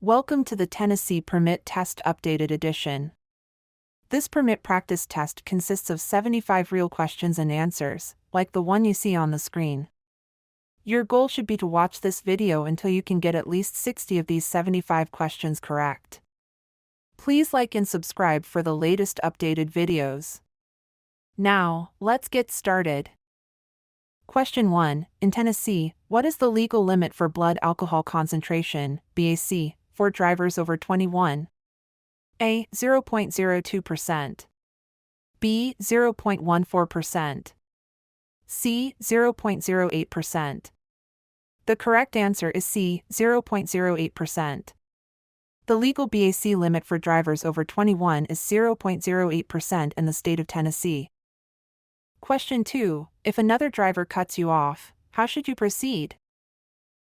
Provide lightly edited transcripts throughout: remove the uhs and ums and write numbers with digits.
Welcome to the Tennessee Permit Test Updated Edition. This permit practice test consists of 75 real questions and answers, like the one you see on the screen. Your goal should be to watch this video until you can get at least 60 of these 75 questions correct. Please like and subscribe for the latest updated videos. Now, let's get started. Question 1. In Tennessee, what is the legal limit for blood alcohol concentration, BAC, for drivers over 21? A. 0.02%. B. 0.14%. C. 0.08%. The correct answer is C. 0.08%. The legal BAC limit for drivers over 21 is 0.08% in the state of Tennessee. Question 2. If another driver cuts you off, how should you proceed?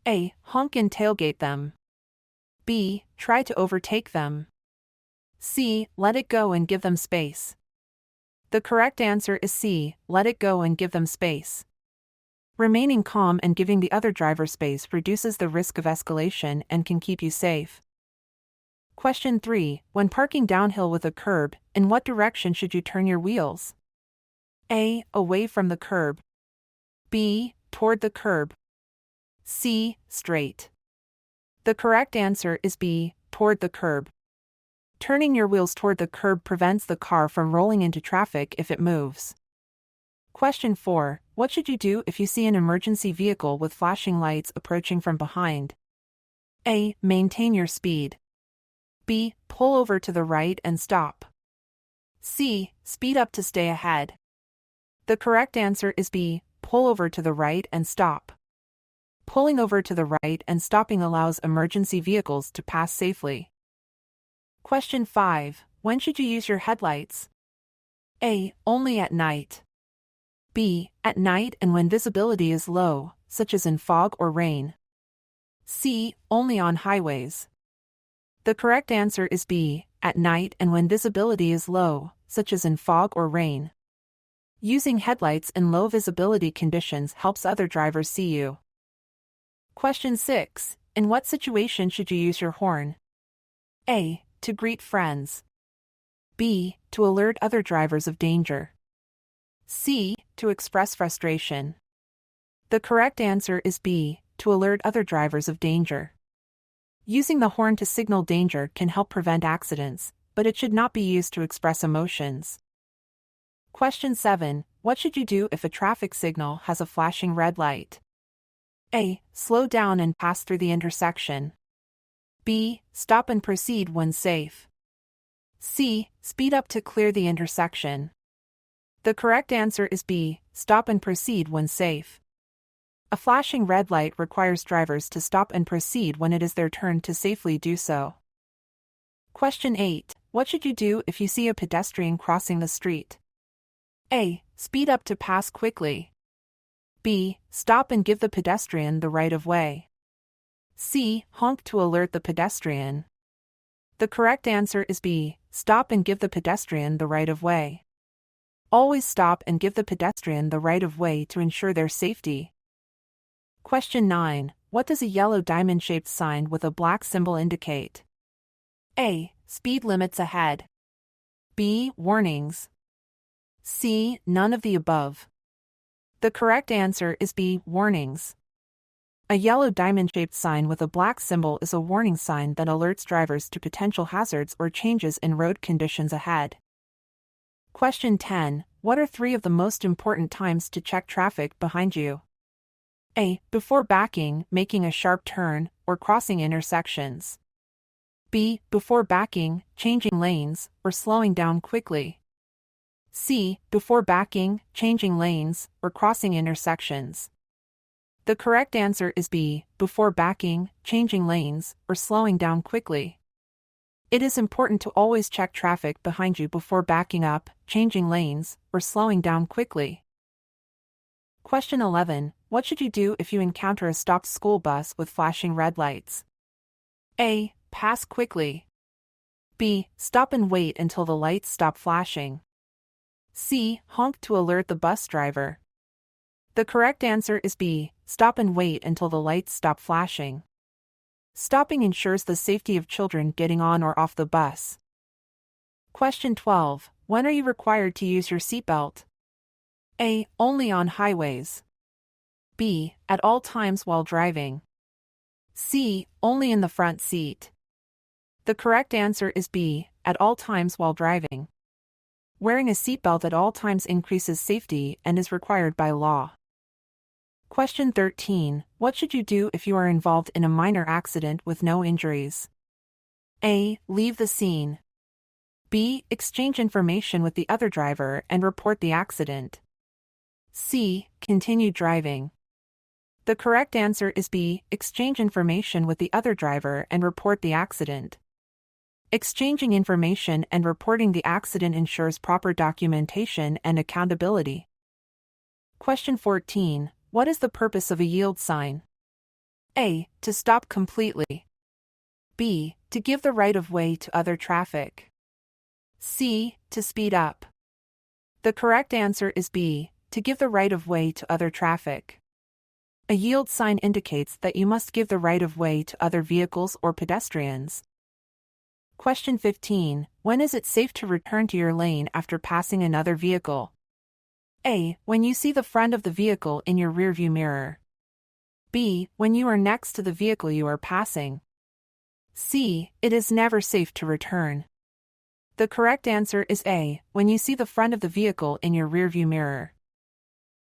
A. Honk and tailgate them. B. Try to overtake them. C. Let it go and give them space. The correct answer is C. Let it go and give them space. Remaining calm and giving the other driver space reduces the risk of escalation and can keep you safe. Question 3. When parking downhill with a curb, in what direction should you turn your wheels? A. Away from the curb. B. Toward the curb. C. Straight. The correct answer is B. Toward the curb. Turning your wheels toward the curb prevents the car from rolling into traffic if it moves. Question 4. What should you do if you see an emergency vehicle with flashing lights approaching from behind? A. Maintain your speed. B. Pull over to the right and stop. C. Speed up to stay ahead. The correct answer is B. Pull over to the right and stop. Pulling over to the right and stopping allows emergency vehicles to pass safely. Question 5. When should you use your headlights? A. Only at night. B. At night and when visibility is low, such as in fog or rain. C. Only on highways. The correct answer is B. At night and when visibility is low, such as in fog or rain. Using headlights in low visibility conditions helps other drivers see you. Question 6. In what situation should you use your horn? A. To greet friends. B. To alert other drivers of danger. C. To express frustration. The correct answer is B. To alert other drivers of danger. Using the horn to signal danger can help prevent accidents, but it should not be used to express emotions. Question 7. What should you do if a traffic signal has a flashing red light? A. Slow down and pass through the intersection. B. Stop and proceed when safe. C. Speed up to clear the intersection. The correct answer is B. Stop and proceed when safe. A flashing red light requires drivers to stop and proceed when it is their turn to safely do so. Question 8. What should you do if you see a pedestrian crossing the street? A. Speed up to pass quickly. B. Stop and give the pedestrian the right of way. C. Honk to alert the pedestrian. The correct answer is B. Stop and give the pedestrian the right of way. Always stop and give the pedestrian the right of way to ensure their safety. Question 9. What does a yellow diamond-shaped sign with a black symbol indicate? A. Speed limits ahead. B. Warnings. C. None of the above. The correct answer is B. Warnings. A yellow diamond-shaped sign with a black symbol is a warning sign that alerts drivers to potential hazards or changes in road conditions ahead. Question 10. What are 3 of the most important times to check traffic behind you? A. Before backing, making a sharp turn, or crossing intersections. B. Before backing, changing lanes, or slowing down quickly. C. Before backing, changing lanes, or crossing intersections. The correct answer is B. Before backing, changing lanes, or slowing down quickly. It is important to always check traffic behind you before backing up, changing lanes, or slowing down quickly. Question 11. What should you do if you encounter a stopped school bus with flashing red lights? A. Pass quickly. B. Stop and wait until the lights stop flashing. C. Honk to alert the bus driver. The correct answer is B. Stop and wait until the lights stop flashing. Stopping ensures the safety of children getting on or off the bus. Question 12. When are you required to use your seatbelt? A. Only on highways. B. At all times while driving. C. Only in the front seat. The correct answer is B. At all times while driving. Wearing a seatbelt at all times increases safety and is required by law. Question 13. What should you do if you are involved in a minor accident with no injuries? A. Leave the scene. B. Exchange information with the other driver and report the accident. C. Continue driving. The correct answer is B. Exchange information with the other driver and report the accident. Exchanging information and reporting the accident ensures proper documentation and accountability. Question 14. What is the purpose of a yield sign? A. To stop completely. B. To give the right of way to other traffic. C. To speed up. The correct answer is B. To give the right of way to other traffic. A yield sign indicates that you must give the right of way to other vehicles or pedestrians. Question 15. When is it safe to return to your lane after passing another vehicle? A. When you see the front of the vehicle in your rearview mirror. B. When you are next to the vehicle you are passing. C. It is never safe to return. The correct answer is A. When you see the front of the vehicle in your rearview mirror.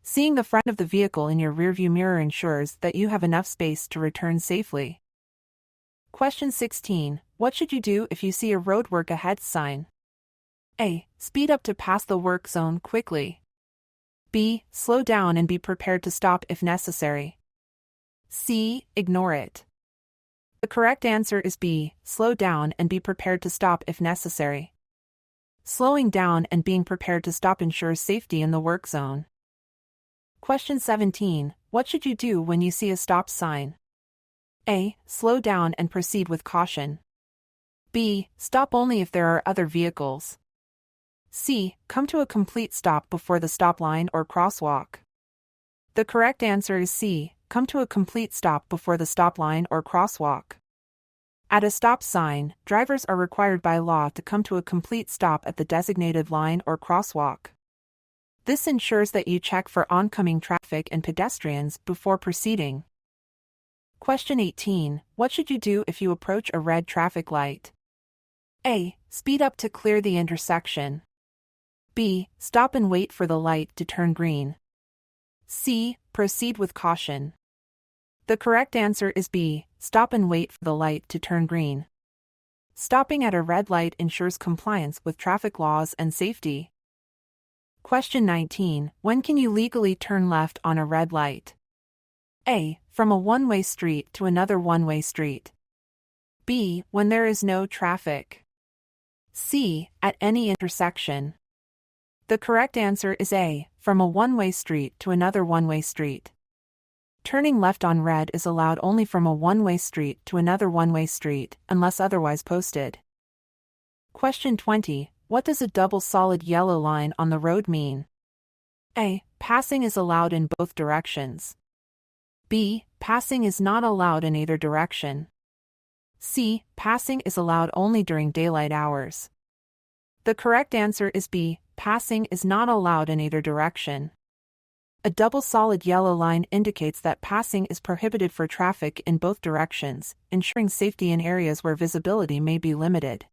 Seeing the front of the vehicle in your rearview mirror ensures that you have enough space to return safely. Question 16. What should you do if you see a roadwork ahead sign? A. Speed up to pass the work zone quickly. B. Slow down and be prepared to stop if necessary. C. Ignore it. The correct answer is B. Slow down and be prepared to stop if necessary. Slowing down and being prepared to stop ensures safety in the work zone. Question 17. What should you do when you see a stop sign? A. Slow down and proceed with caution. B. Stop only if there are other vehicles. C. Come to a complete stop before the stop line or crosswalk. The correct answer is C. Come to a complete stop before the stop line or crosswalk. At a stop sign, drivers are required by law to come to a complete stop at the designated line or crosswalk. This ensures that you check for oncoming traffic and pedestrians before proceeding. Question 18. What should you do if you approach a red traffic light? A. Speed up to clear the intersection. B. Stop and wait for the light to turn green. C. Proceed with caution. The correct answer is B. Stop and wait for the light to turn green. Stopping at a red light ensures compliance with traffic laws and safety. Question 19. When can you legally turn left on a red light? A. From a one-way street to another one-way street. B. When there is no traffic. C. At any intersection. The correct answer is A. From a one-way street to another one-way street. Turning left on red is allowed only from a one-way street to another one-way street, unless otherwise posted. Question 20. What does a double solid yellow line on the road mean? A. Passing is allowed in both directions. B. Passing is not allowed in either direction. C. Passing is allowed only during daylight hours. The correct answer is B. Passing is not allowed in either direction. A double solid yellow line indicates that passing is prohibited for traffic in both directions, ensuring safety in areas where visibility may be limited.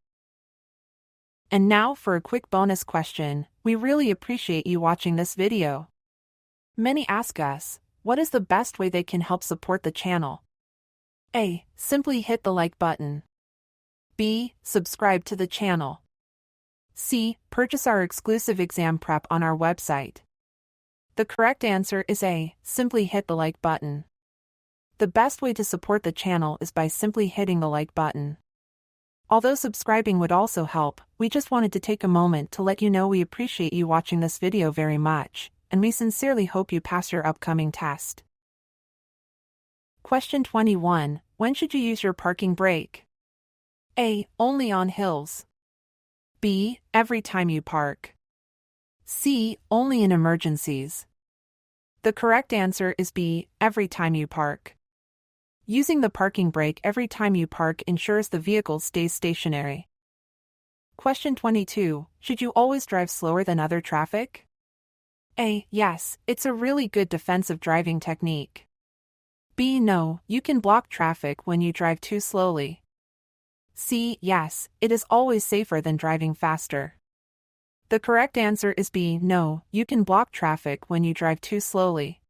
And now for a quick bonus question. We really appreciate you watching this video. Many ask us, what is the best way they can help support the channel? A. Simply hit the like button. B. Subscribe to the channel. C. Purchase our exclusive exam prep on our website. The correct answer is A. Simply hit the like button. The best way to support the channel is by simply hitting the like button. Although subscribing would also help, we just wanted to take a moment to let you know we appreciate you watching this video very much, and we sincerely hope you pass your upcoming test. Question 21. When should you use your parking brake? A. Only on hills. B. Every time you park. C. Only in emergencies. The correct answer is B. Every time you park. Using the parking brake every time you park ensures the vehicle stays stationary. Question 22. Should you always drive slower than other traffic? A. Yes, it's a really good defensive driving technique. B. No, you can block traffic when you drive too slowly. C. Yes, it is always safer than driving faster. The correct answer is B. No, you can block traffic when you drive too slowly.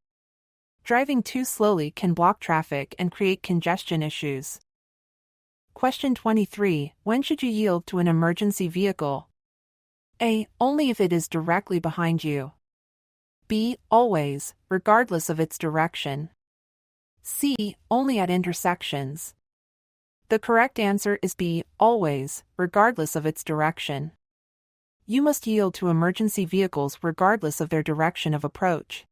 Driving too slowly can block traffic and create congestion issues. Question 23. When should you yield to an emergency vehicle? A. Only if it is directly behind you. B. Always, regardless of its direction. C. Only at intersections. The correct answer is B. Always, regardless of its direction. You must yield to emergency vehicles regardless of their direction of approach.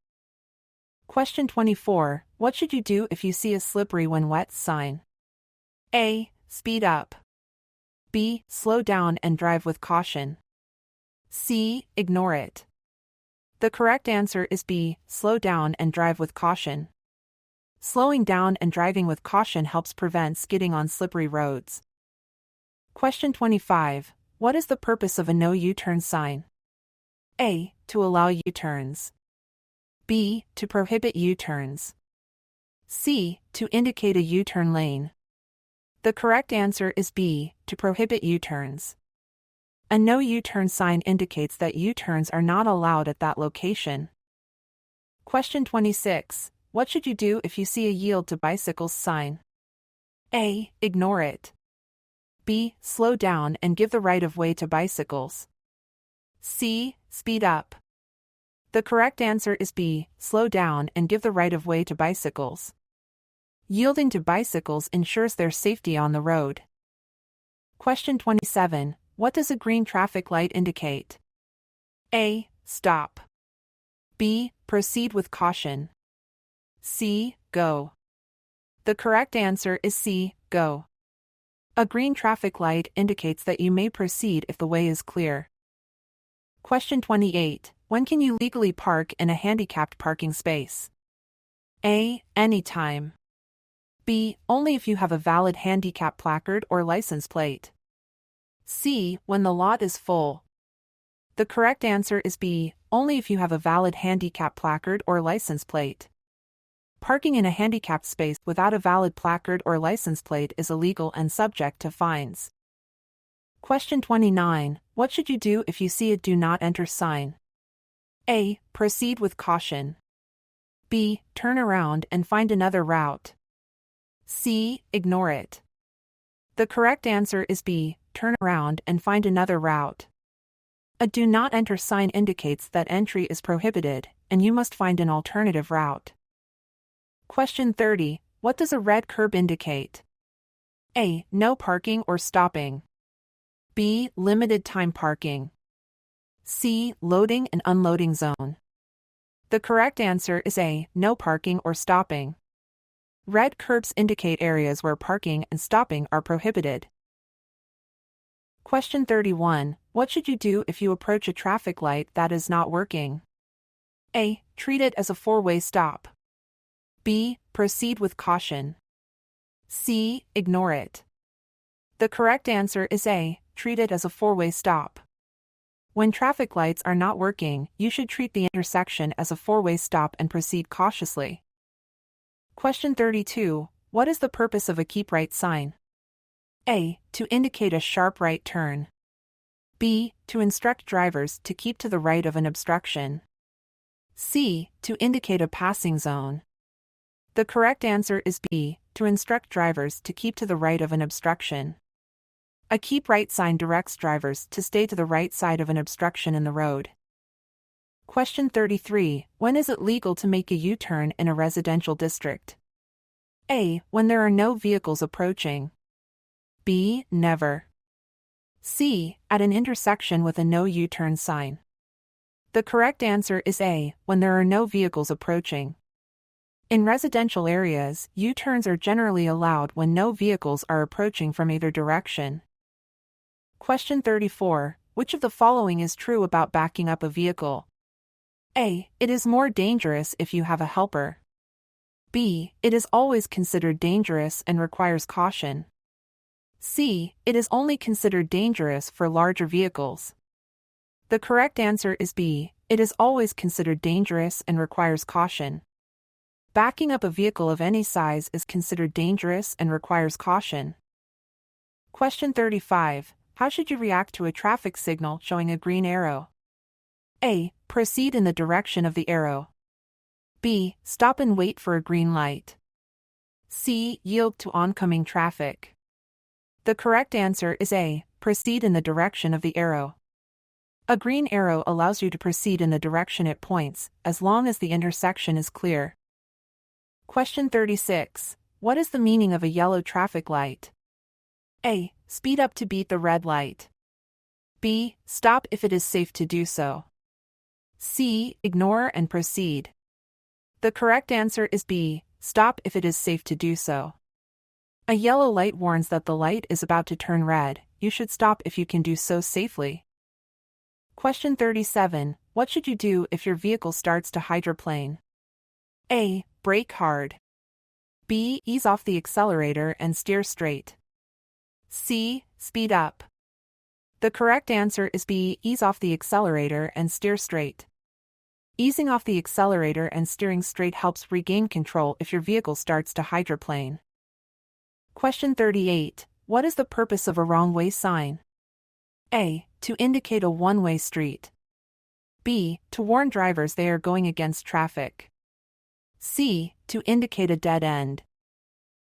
Question 24. What should you do if you see a slippery when wet sign? A. Speed up. B. Slow down and drive with caution. C. Ignore it. The correct answer is B. Slow down and drive with caution. Slowing down and driving with caution helps prevent skidding on slippery roads. Question 25. What is the purpose of a no U-turn sign? A. To allow U-turns. B. To prohibit U-turns. C. To indicate a U-turn lane. The correct answer is B. To prohibit U-turns. A no U-turn sign indicates that U-turns are not allowed at that location. Question 26. What should you do if you see a yield to bicycles sign? A. Ignore it. B. Slow down and give the right of way to bicycles. C. Speed up. The correct answer is B. Slow down and give the right of way to bicycles. Yielding to bicycles ensures their safety on the road. Question 27. What does a green traffic light indicate? A. Stop. B. Proceed with caution. C. Go. The correct answer is C. Go. A green traffic light indicates that you may proceed if the way is clear. Question 28. When can you legally park in a handicapped parking space? A. Anytime. B. Only if you have a valid handicap placard or license plate. C. When the lot is full. The correct answer is B. Only if you have a valid handicap placard or license plate. Parking in a handicapped space without a valid placard or license plate is illegal and subject to fines. Question 29. What should you do if you see a do not enter sign? A. Proceed with caution. B. Turn around and find another route. C. Ignore it. The correct answer is B. Turn around and find another route. A do not enter sign indicates that entry is prohibited, and you must find an alternative route. Question 30. What does a red curb indicate? A. No parking or stopping. B. Limited time parking. C. Loading and unloading zone. The correct answer is A. No parking or stopping. Red curbs indicate areas where parking and stopping are prohibited. Question 31. What should you do if you approach a traffic light that is not working? A. Treat it as a four-way stop. B. Proceed with caution. C. Ignore it. The correct answer is A. Treat it as a four-way stop. When traffic lights are not working, you should treat the intersection as a four-way stop and proceed cautiously. Question 32. What is the purpose of a keep right sign? A. To indicate a sharp right turn. B. To instruct drivers to keep to the right of an obstruction. C. To indicate a passing zone. The correct answer is B. To instruct drivers to keep to the right of an obstruction. A keep right sign directs drivers to stay to the right side of an obstruction in the road. Question 33. When is it legal to make a U-turn in a residential district? A. When there are no vehicles approaching. B. Never. C. At an intersection with a no U-turn sign. The correct answer is A. When there are no vehicles approaching. In residential areas, U-turns are generally allowed when no vehicles are approaching from either direction. Question 34. Which of the following is true about backing up a vehicle? A. It is more dangerous if you have a helper. B. It is always considered dangerous and requires caution. C. It is only considered dangerous for larger vehicles. The correct answer is B. It is always considered dangerous and requires caution. Backing up a vehicle of any size is considered dangerous and requires caution. Question 35. How should you react to a traffic signal showing a green arrow? A. Proceed in the direction of the arrow. B. Stop and wait for a green light. C. Yield to oncoming traffic. The correct answer is A. Proceed in the direction of the arrow. A green arrow allows you to proceed in the direction it points, as long as the intersection is clear. Question 36. What is the meaning of a yellow traffic light? A. Speed up to beat the red light. B. Stop if it is safe to do so. C. Ignore and proceed. The correct answer is B. Stop if it is safe to do so. A yellow light warns that the light is about to turn red. You should stop if you can do so safely. Question 37. What should you do if your vehicle starts to hydroplane? A. Brake hard. B. Ease off the accelerator and steer straight. C. Speed up. The correct answer is B. Ease off the accelerator and steer straight. Easing off the accelerator and steering straight helps regain control if your vehicle starts to hydroplane. Question 38. What is the purpose of a wrong-way sign? A. To indicate a one-way street. B. To warn drivers they are going against traffic. C. To indicate a dead end.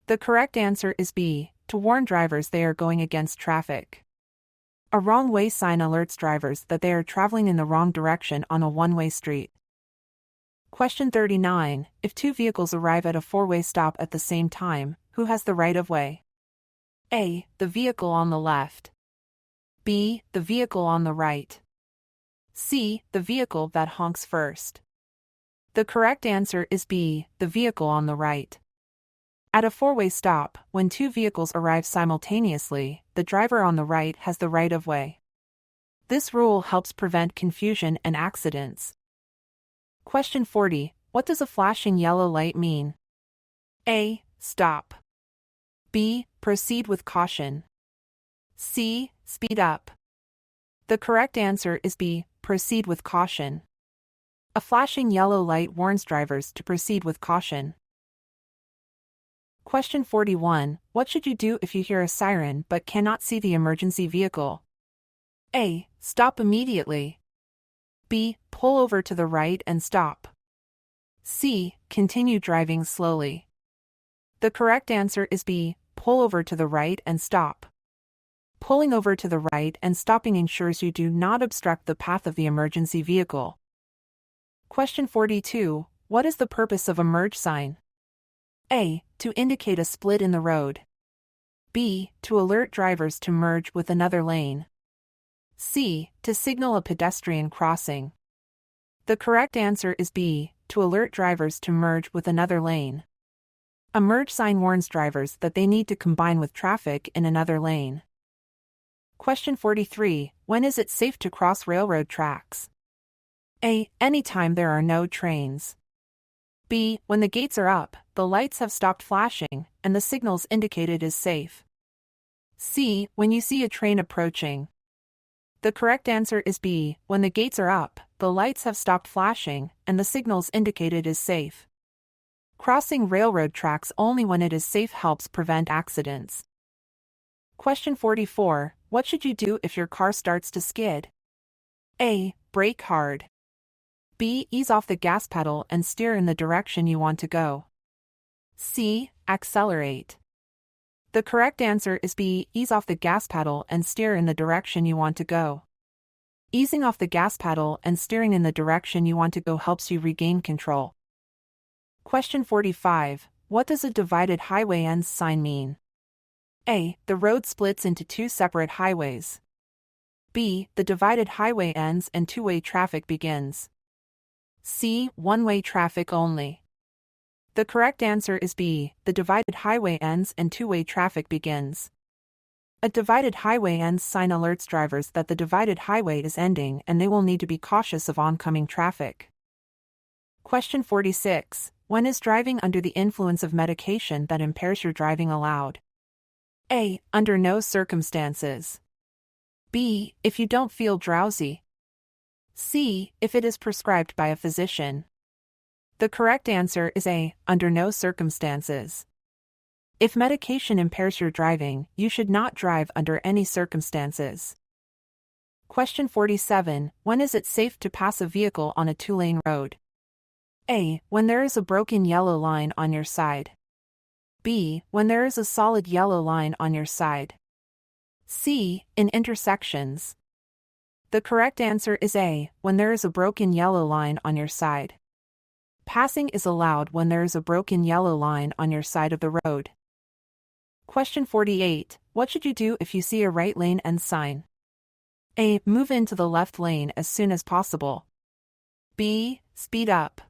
The correct answer is B. To warn drivers they are going against traffic. A wrong-way sign alerts drivers that they are traveling in the wrong direction on a one-way street. Question 39. If two vehicles arrive at a four-way stop at the same time, who has the right of way? A. The vehicle on the left. B. The vehicle on the right. C. The vehicle that honks first. The correct answer is B. The vehicle on the right. At a four-way stop, when two vehicles arrive simultaneously, the driver on the right has the right of way. This rule helps prevent confusion and accidents. Question 40. What does a flashing yellow light mean? A. Stop. B. Proceed with caution. C. Speed up. The correct answer is B. Proceed with caution. A flashing yellow light warns drivers to proceed with caution. Question 41. What should you do if you hear a siren but cannot see the emergency vehicle? A. Stop immediately. B. Pull over to the right and stop. C. Continue driving slowly. The correct answer is B. Pull over to the right and stop. Pulling over to the right and stopping ensures you do not obstruct the path of the emergency vehicle. Question 42. What is the purpose of a merge sign? A. To indicate a split in the road. B. To alert drivers to merge with another lane. C. To signal a pedestrian crossing. The correct answer is B. To alert drivers to merge with another lane. A merge sign warns drivers that they need to combine with traffic in another lane. Question 43. When is it safe to cross railroad tracks? A. Anytime there are no trains. B. When the gates are up, the lights have stopped flashing, and the signals indicate it is safe. C. When you see a train approaching. The correct answer is B. When the gates are up, the lights have stopped flashing, and the signals indicate it is safe. Crossing railroad tracks only when it is safe helps prevent accidents. Question 44. What should you do if your car starts to skid? A. Brake hard. B. Ease off the gas pedal and steer in the direction you want to go. C. Accelerate. The correct answer is B. Ease off the gas pedal and steer in the direction you want to go. Easing off the gas pedal and steering in the direction you want to go helps you regain control. Question 45. What does a divided highway ends sign mean? A. The road splits into two separate highways. B. The divided highway ends and two-way traffic begins. C. One-way traffic only. The correct answer is B. The divided highway ends and two-way traffic begins. A divided highway ends sign alerts drivers that the divided highway is ending and they will need to be cautious of oncoming traffic. Question 46. When is driving under the influence of medication that impairs your driving allowed? A. Under no circumstances. B. If you don't feel drowsy. C. If it is prescribed by a physician. The correct answer is A. Under no circumstances. If medication impairs your driving, you should not drive under any circumstances. Question 47. When is it safe to pass a vehicle on a two-lane road? A. When there is a broken yellow line on your side. B. When there is a solid yellow line on your side. C. In intersections. The correct answer is A. When there is a broken yellow line on your side. Passing is allowed when there is a broken yellow line on your side of the road. Question 48. What should you do if you see a right lane end sign? A. Move into the left lane as soon as possible. B. Speed up.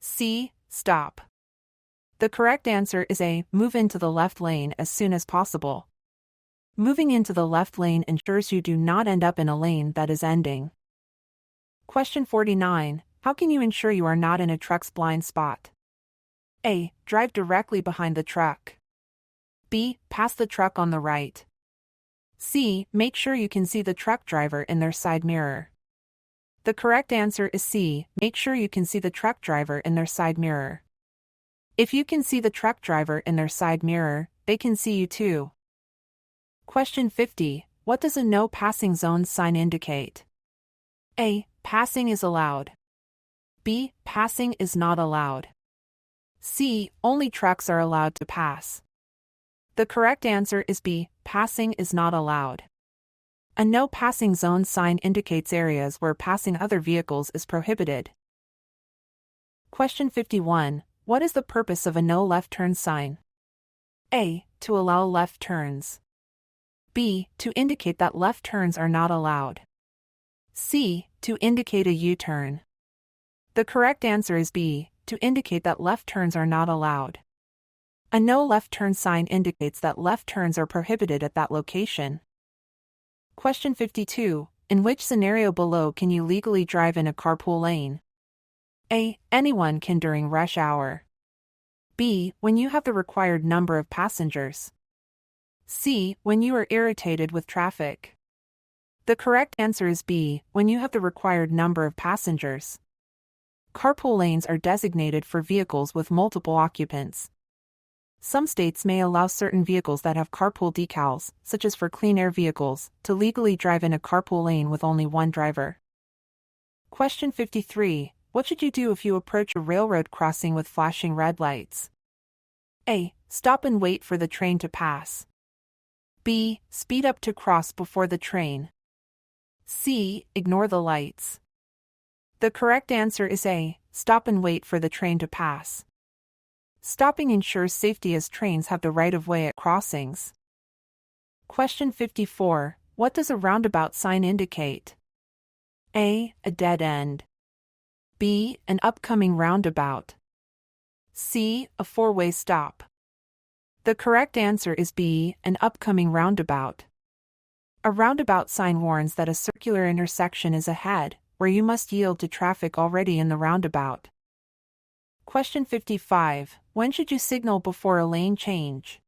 C. Stop. The correct answer is A. Move into the left lane as soon as possible. Moving into the left lane ensures you do not end up in a lane that is ending. Question 49. How can you ensure you are not in a truck's blind spot? A. Drive directly behind the truck. B. Pass the truck on the right. C. Make sure you can see the truck driver in their side mirror. The correct answer is C. Make sure you can see the truck driver in their side mirror. If you can see the truck driver in their side mirror, they can see you too. Question 50. What does a no passing zone sign indicate? A. Passing is allowed. B. Passing is not allowed. C. Only trucks are allowed to pass. The correct answer is B. Passing is not allowed. A no passing zone sign indicates areas where passing other vehicles is prohibited. Question 51. What is the purpose of a no left turn sign? A. To allow left turns. B. To indicate that left turns are not allowed. C. To indicate a U-turn. The correct answer is B. To indicate that left turns are not allowed. A no left turn sign indicates that left turns are prohibited at that location. Question 52. In which scenario below can you legally drive in a carpool lane? A. Anyone can during rush hour. B. When you have the required number of passengers. C. When you are irritated with traffic. The correct answer is B. When you have the required number of passengers. Carpool lanes are designated for vehicles with multiple occupants. Some states may allow certain vehicles that have carpool decals, such as for clean air vehicles, to legally drive in a carpool lane with only one driver. Question 53. What should you do if you approach a railroad crossing with flashing red lights? A. Stop and wait for the train to pass. B. Speed up to cross before the train. C. Ignore the lights. The correct answer is A. Stop and wait for the train to pass. Stopping ensures safety as trains have the right of way at crossings. Question 54. What does a roundabout sign indicate? A. A dead end. B. An upcoming roundabout. C. A four-way stop. The correct answer is B. An upcoming roundabout. A roundabout sign warns that a circular intersection is ahead, where you must yield to traffic already in the roundabout. Question 55. When should you signal before a lane change?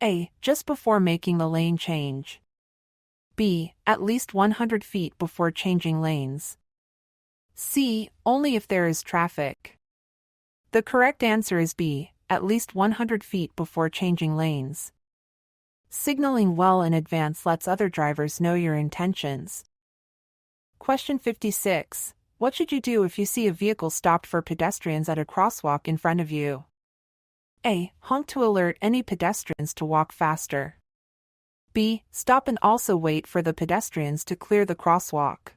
A. Just before making the lane change. B. At least 100 feet before changing lanes. C. Only if there is traffic. The correct answer is B. At least 100 feet before changing lanes. Signaling well in advance lets other drivers know your intentions. Question 56. What should you do if you see a vehicle stopped for pedestrians at a crosswalk in front of you? A. Honk to alert any pedestrians to walk faster. B. Stop and also wait for the pedestrians to clear the crosswalk.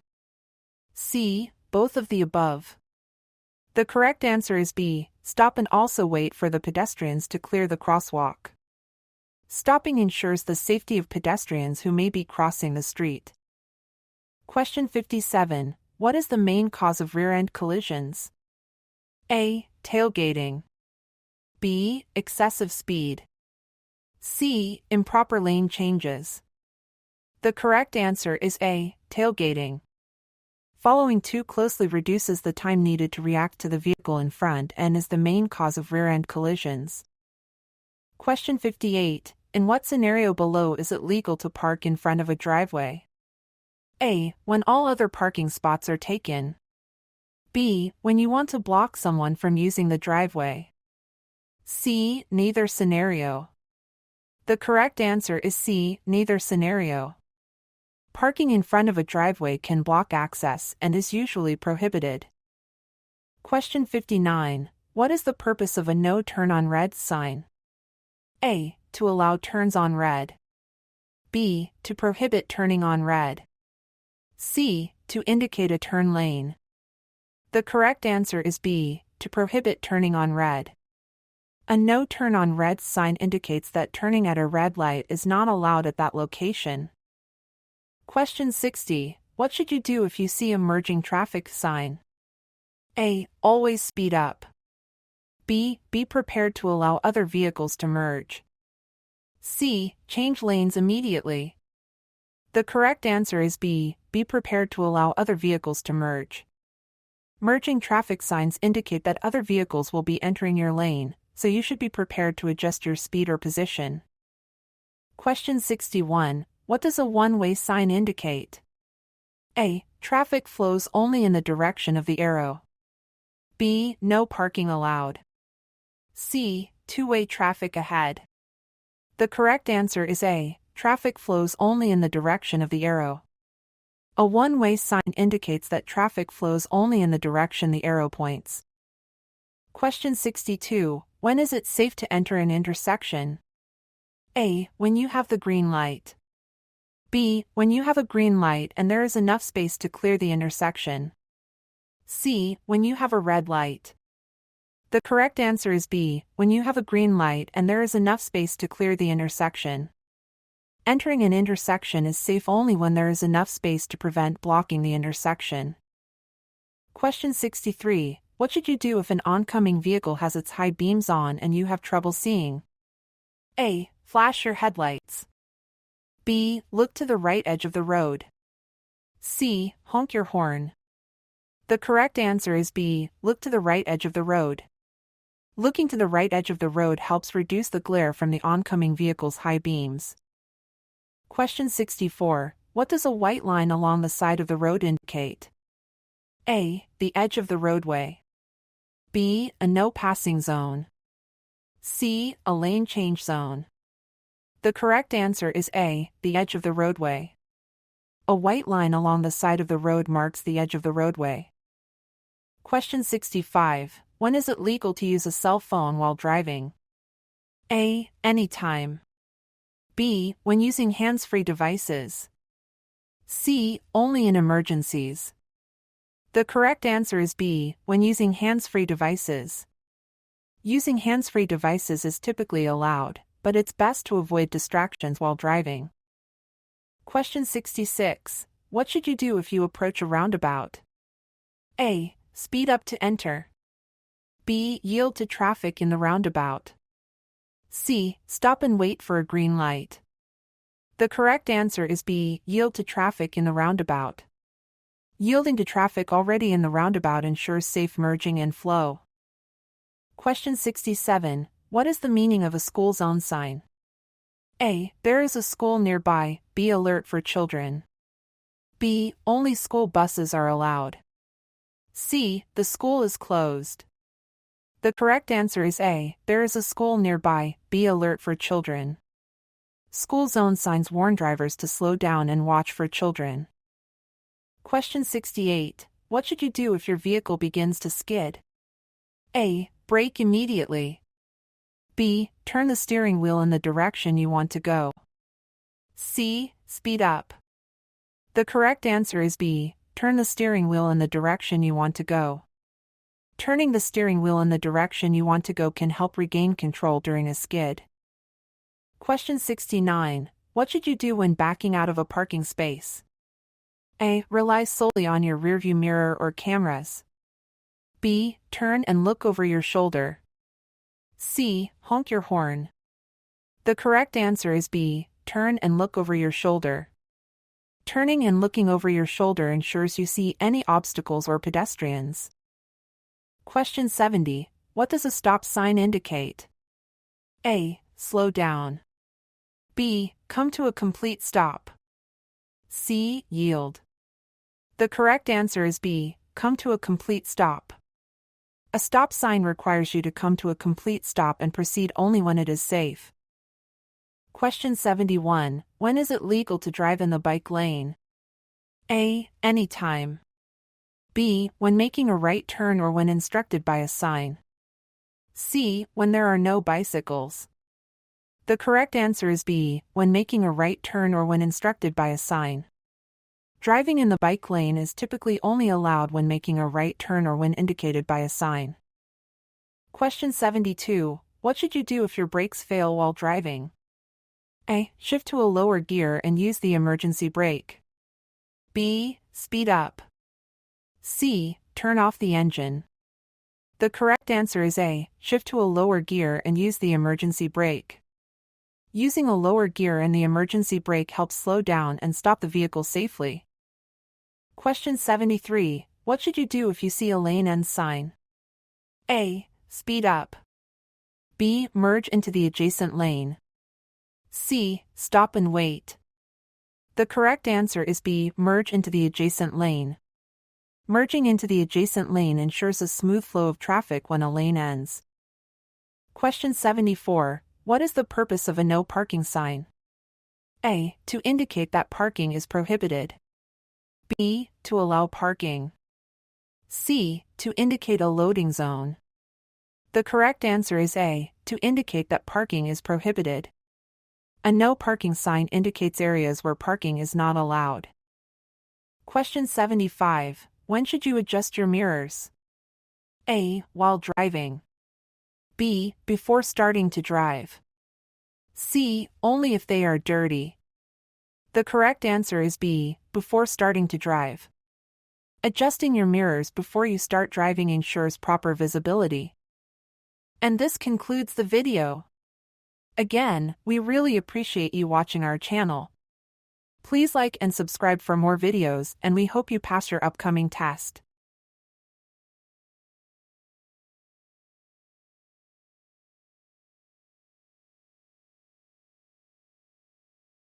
C. Both of the above. The correct answer is B. Stop and also wait for the pedestrians to clear the crosswalk. Stopping ensures the safety of pedestrians who may be crossing the street. Question 57. What is the main cause of rear-end collisions? A. Tailgating. B. Excessive speed. C. Improper lane changes. The correct answer is A. Tailgating. Following too closely reduces the time needed to react to the vehicle in front and is the main cause of rear-end collisions. Question 58. In what scenario below is it legal to park in front of a driveway? A. When all other parking spots are taken. B. When you want to block someone from using the driveway. C. Neither scenario. The correct answer is C. Neither scenario. Parking in front of a driveway can block access and is usually prohibited. Question 59. What is the purpose of a no turn on red sign? A. To allow turns on red. B. To prohibit turning on red. C. To indicate a turn lane. The correct answer is B. To prohibit turning on red. A no turn on red sign indicates that turning at a red light is not allowed at that location. Question 60. What should you do if you see a merging traffic sign? A. Always speed up. B. Be prepared to allow other vehicles to merge. C. Change lanes immediately. The correct answer is B. Be prepared to allow other vehicles to merge. Merging traffic signs indicate that other vehicles will be entering your lane, so you should be prepared to adjust your speed or position. Question 61. What does a one-way sign indicate? A. Traffic flows only in the direction of the arrow. B. No parking allowed. C. Two-way traffic ahead. The correct answer is A. Traffic flows only in the direction of the arrow. A one-way sign indicates that traffic flows only in the direction the arrow points. Question 62. When is it safe to enter an intersection? A. When you have the green light. B. When you have a green light and there is enough space to clear the intersection. C. When you have a red light. The correct answer is B. When you have a green light and there is enough space to clear the intersection. Entering an intersection is safe only when there is enough space to prevent blocking the intersection. Question 63. What should you do if an oncoming vehicle has its high beams on and you have trouble seeing? A. Flash your headlights. B. Look to the right edge of the road. C. Honk your horn. The correct answer is B. Look to the right edge of the road. Looking to the right edge of the road helps reduce the glare from the oncoming vehicle's high beams. Question 64. What does a white line along the side of the road indicate? A. The edge of the roadway. B. A no passing zone. C. A lane change zone. The correct answer is A. The edge of the roadway. A white line along the side of the road marks the edge of the roadway. Question 65. When is it legal to use a cell phone while driving? A. Anytime. B. When using hands-free devices. C. Only in emergencies. The correct answer is B. When using hands-free devices. Using hands-free devices is typically allowed, but it's best to avoid distractions while driving. Question 66. What should you do if you approach a roundabout? A. Speed up to enter. B. Yield to traffic in the roundabout. C. Stop and wait for a green light. The correct answer is B. Yield to traffic in the roundabout. Yielding to traffic already in the roundabout ensures safe merging and flow. Question 67. What is the meaning of a school zone sign? A. There is a school nearby, be alert for children. B. Only school buses are allowed. C. The school is closed. The correct answer is A. There is a school nearby, be alert for children. School zone signs warn drivers to slow down and watch for children. Question 68. What should you do if your vehicle begins to skid? A. Brake immediately. B. Turn the steering wheel in the direction you want to go. C. Speed up. The correct answer is B. Turn the steering wheel in the direction you want to go. Turning the steering wheel in the direction you want to go can help regain control during a skid. Question 69. What should you do when backing out of a parking space? A. Rely solely on your rearview mirror or cameras. B. Turn and look over your shoulder. C. Honk your horn. The correct answer is B. Turn and look over your shoulder. Turning and looking over your shoulder ensures you see any obstacles or pedestrians. Question 70. What does a stop sign indicate? A. Slow down. B. Come to a complete stop. C. Yield. The correct answer is B. Come to a complete stop. A stop sign requires you to come to a complete stop and proceed only when it is safe. Question 71. When is it legal to drive in the bike lane? A. Anytime. B. When making a right turn or when instructed by a sign. C. When there are no bicycles. The correct answer is B. When making a right turn or when instructed by a sign. Driving in the bike lane is typically only allowed when making a right turn or when indicated by a sign. Question 72. What should you do if your brakes fail while driving? A. Shift to a lower gear and use the emergency brake. B. Speed up. C. Turn off the engine. The correct answer is A. Shift to a lower gear and use the emergency brake. Using a lower gear and the emergency brake helps slow down and stop the vehicle safely. Question 73. What should you do if you see a lane end sign? A. Speed up. B. Merge into the adjacent lane. C. Stop and wait. The correct answer is B. Merge into the adjacent lane. Merging into the adjacent lane ensures a smooth flow of traffic when a lane ends. Question 74. What is the purpose of a no parking sign? A. To indicate that parking is prohibited. B. To allow parking. C. To indicate a loading zone. The correct answer is A. To indicate that parking is prohibited. A no parking sign indicates areas where parking is not allowed. Question 75. When should you adjust your mirrors? A. While driving. B. Before starting to drive. C. Only if they are dirty. The correct answer is B. Before starting to drive. Adjusting your mirrors before you start driving ensures proper visibility. And this concludes the video. Again, we really appreciate you watching our channel. Please like and subscribe for more videos, and we hope you pass your upcoming test.